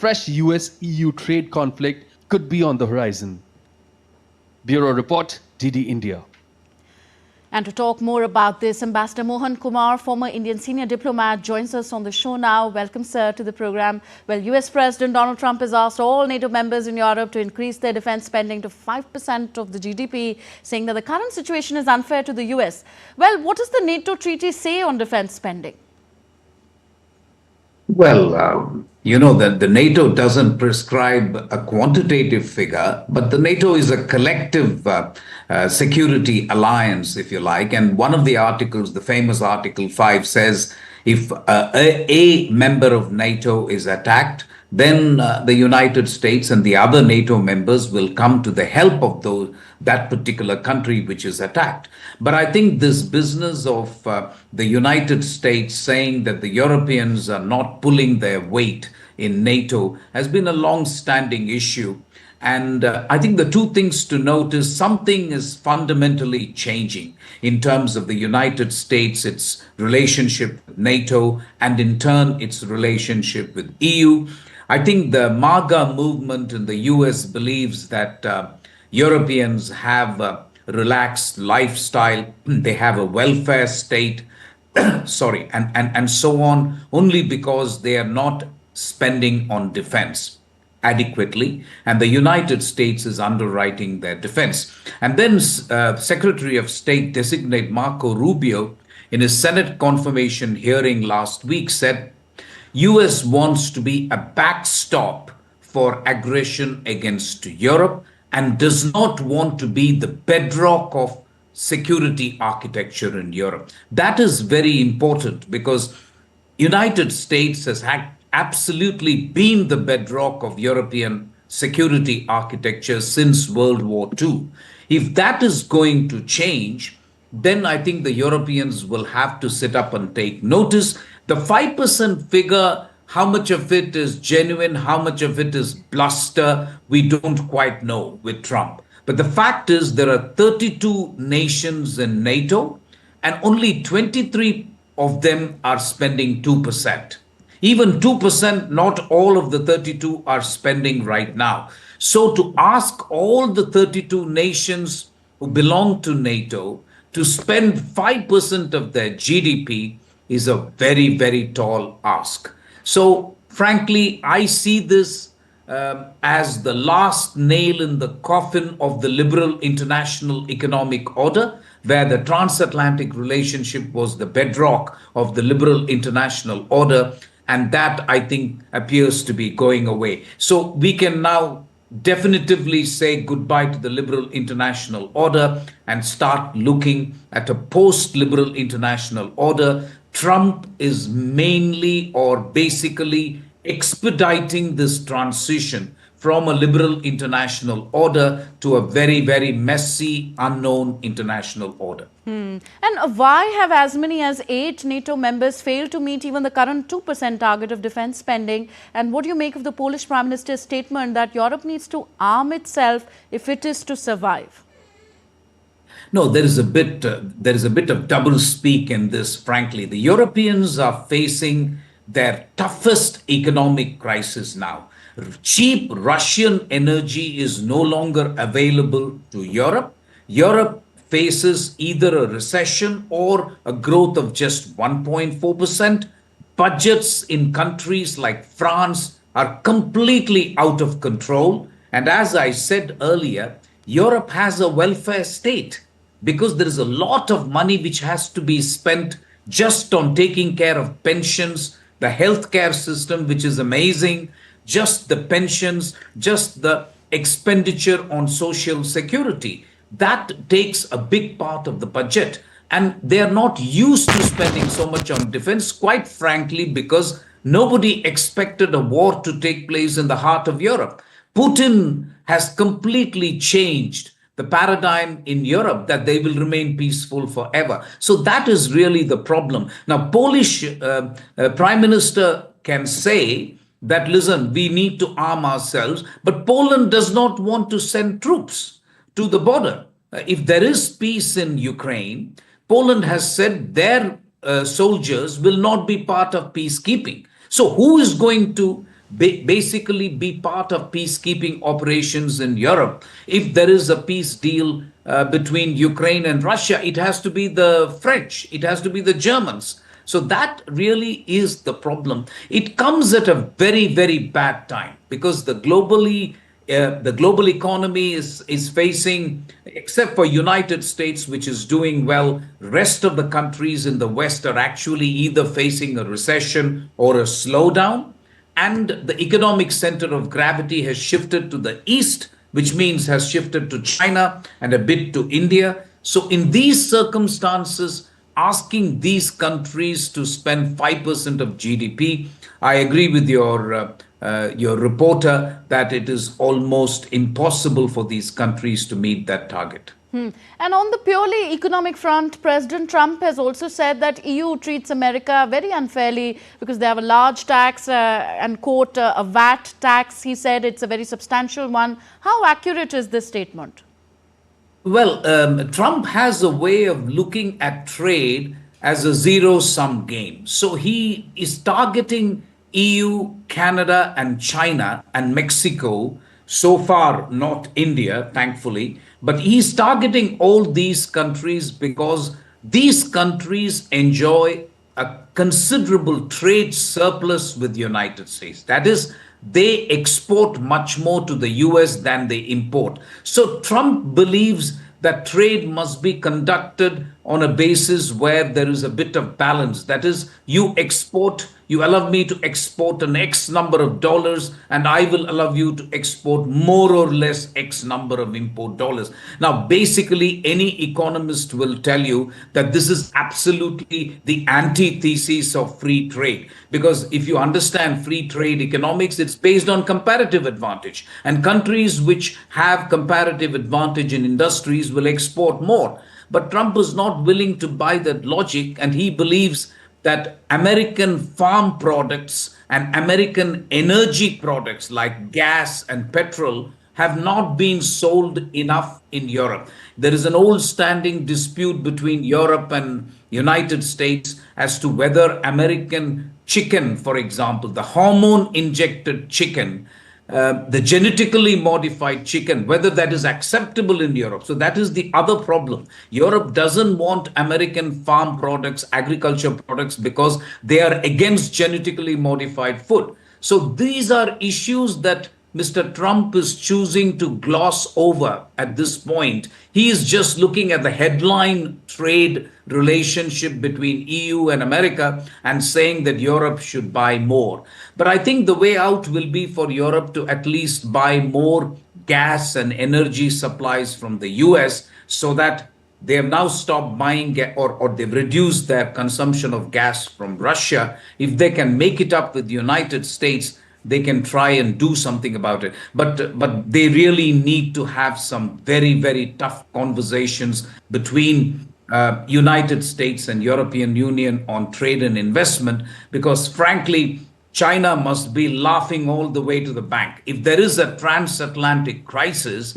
fresh US-EU trade conflict could be on the horizon. Bureau Report, DD India. And to talk more about this, Ambassador Mohan Kumar, former Indian senior diplomat, joins us on the show now. Welcome, sir, to the program. Well, US President Donald Trump has asked all NATO members in Europe to increase their defense spending to 5% of the GDP, saying that the current situation is unfair to the US. Well, what does the NATO treaty say on defense spending? Well, you know that the NATO doesn't prescribe a quantitative figure, but the NATO is a collective security alliance, if you like. And one of the articles, the famous Article 5, says if a member of NATO is attacked, then the United States and the other NATO members will come to the help of that particular country which is attacked. But I think this business of the United States saying that the Europeans are not pulling their weight in NATO has been a long-standing issue. And I think the two things to note is something is fundamentally changing in terms of the United States, its relationship with NATO, and in turn, its relationship with EU. I think the MAGA movement in the US believes that Europeans have a relaxed lifestyle, they have a welfare state, and so on, only because they are not spending on defense adequately, and the United States is underwriting their defense. And then Secretary of State designate Marco Rubio, in his Senate confirmation hearing last week, said US wants to be a backstop for aggression against Europe and does not want to be the bedrock of security architecture in Europe. That is very important because United States has absolutely been the bedrock of European security architecture since World War II. If that is going to change, then I think the Europeans will have to sit up and take notice. The 5% figure, how much of it is genuine, how much of it is bluster, we don't quite know with Trump. But the fact is there are 32 nations in NATO and only 23 of them are spending 2%. Even 2%, not all of the 32 are spending right now. So to ask all the 32 nations who belong to NATO to spend 5% of their GDP is a very, very tall ask. So frankly, I see this as the last nail in the coffin of the liberal international economic order, where the transatlantic relationship was the bedrock of the liberal international order. And that, I think, appears to be going away. So we can now definitively say goodbye to the liberal international order and start looking at a post-liberal international order. Trump is mainly or basically expediting this transition from a liberal international order to a very, very messy, unknown international order. And why have as many as 8 NATO members failed to meet even the current 2% target of defense spending? And what do you make of the Polish Prime Minister's statement that Europe needs to arm itself if it is to survive? No, there is a bit of double speak in this, frankly. The Europeans are facing their toughest economic crisis now. Cheap Russian energy is no longer available to Europe. Europe faces either a recession or a growth of just 1.4%. Budgets in countries like France are completely out of control. And as I said earlier, Europe has a welfare state because there is a lot of money which has to be spent just on taking care of pensions, the healthcare system, which is amazing, just the pensions, just the expenditure on social security. That takes a big part of the budget. And they are not used to spending so much on defense, quite frankly, because nobody expected a war to take place in the heart of Europe. Putin has completely changed the paradigm in Europe that they will remain peaceful forever. So that is really the problem. Now, Polish Prime Minister can say that, listen, we need to arm ourselves, but Poland does not want to send troops to the border. If there is peace in Ukraine, Poland has said their soldiers will not be part of peacekeeping. So who is going to basically be part of peacekeeping operations in Europe. If there is a peace deal between Ukraine and Russia, it has to be the French, it has to be the Germans. So that really is the problem. It comes at a very, very bad time because the global economy is facing, except for United States, which is doing well, rest of the countries in the West are actually either facing a recession or a slowdown. And the economic center of gravity has shifted to the East, which means has shifted to China and a bit to India. So in these circumstances, asking these countries to spend 5% of GDP, I agree with your reporter that it is almost impossible for these countries to meet that target. And on the purely economic front, President Trump has also said that EU treats America very unfairly because they have a large tax and quote a VAT tax. He said it's a very substantial one. How accurate is this statement? Well, Trump has a way of looking at trade as a zero-sum game. So he is targeting EU, Canada, and China and Mexico. So far, not India, thankfully. But he's targeting all these countries because these countries enjoy a considerable trade surplus with the United States. That is, they export much more to the US than they import. So Trump believes that trade must be conducted on a basis where there is a bit of balance. That is, you allow me to export an X number of dollars, and I will allow you to export more or less X number of import dollars. Now, basically, any economist will tell you that this is absolutely the antithesis of free trade. Because if you understand free trade economics, it's based on comparative advantage. And countries which have comparative advantage in industries will export more. But Trump is not willing to buy that logic, and he believes that American farm products and American energy products like gas and petrol have not been sold enough in Europe. There is an old standing dispute between Europe and United States as to whether American chicken, for example, the hormone injected chicken, the genetically modified chicken, whether that is acceptable in Europe. So that is the other problem. Europe doesn't want American farm products, agriculture products, because they are against genetically modified food. So these are issues that Mr. Trump is choosing to gloss over at this point. He is just looking at the headline trade relationship between EU and America and saying that Europe should buy more. But I think the way out will be for Europe to at least buy more gas and energy supplies from the US so that they have now stopped buying or they've reduced their consumption of gas from Russia. If they can make it up with the United States, they can try and do something about it. But they really need to have some very, very tough conversations between United States and European Union on trade and investment, because frankly, China must be laughing all the way to the bank. If there is a transatlantic crisis,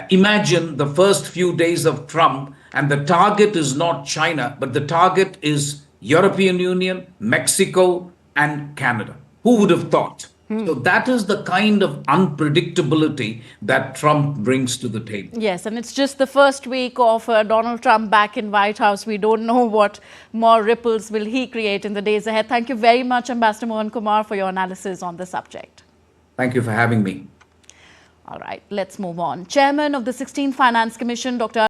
imagine the first few days of Trump, and the target is not China, but the target is European Union, Mexico, and Canada. Who would have thought? So that is the kind of unpredictability that Trump brings to the table. Yes, and it's just the first week of Donald Trump back in White House. We don't know what more ripples will he create in the days ahead. Thank you very much, Ambassador Mohan Kumar, for your analysis on the subject. Thank you for having me. All right, let's move on. Chairman of the 16th Finance Commission, Dr.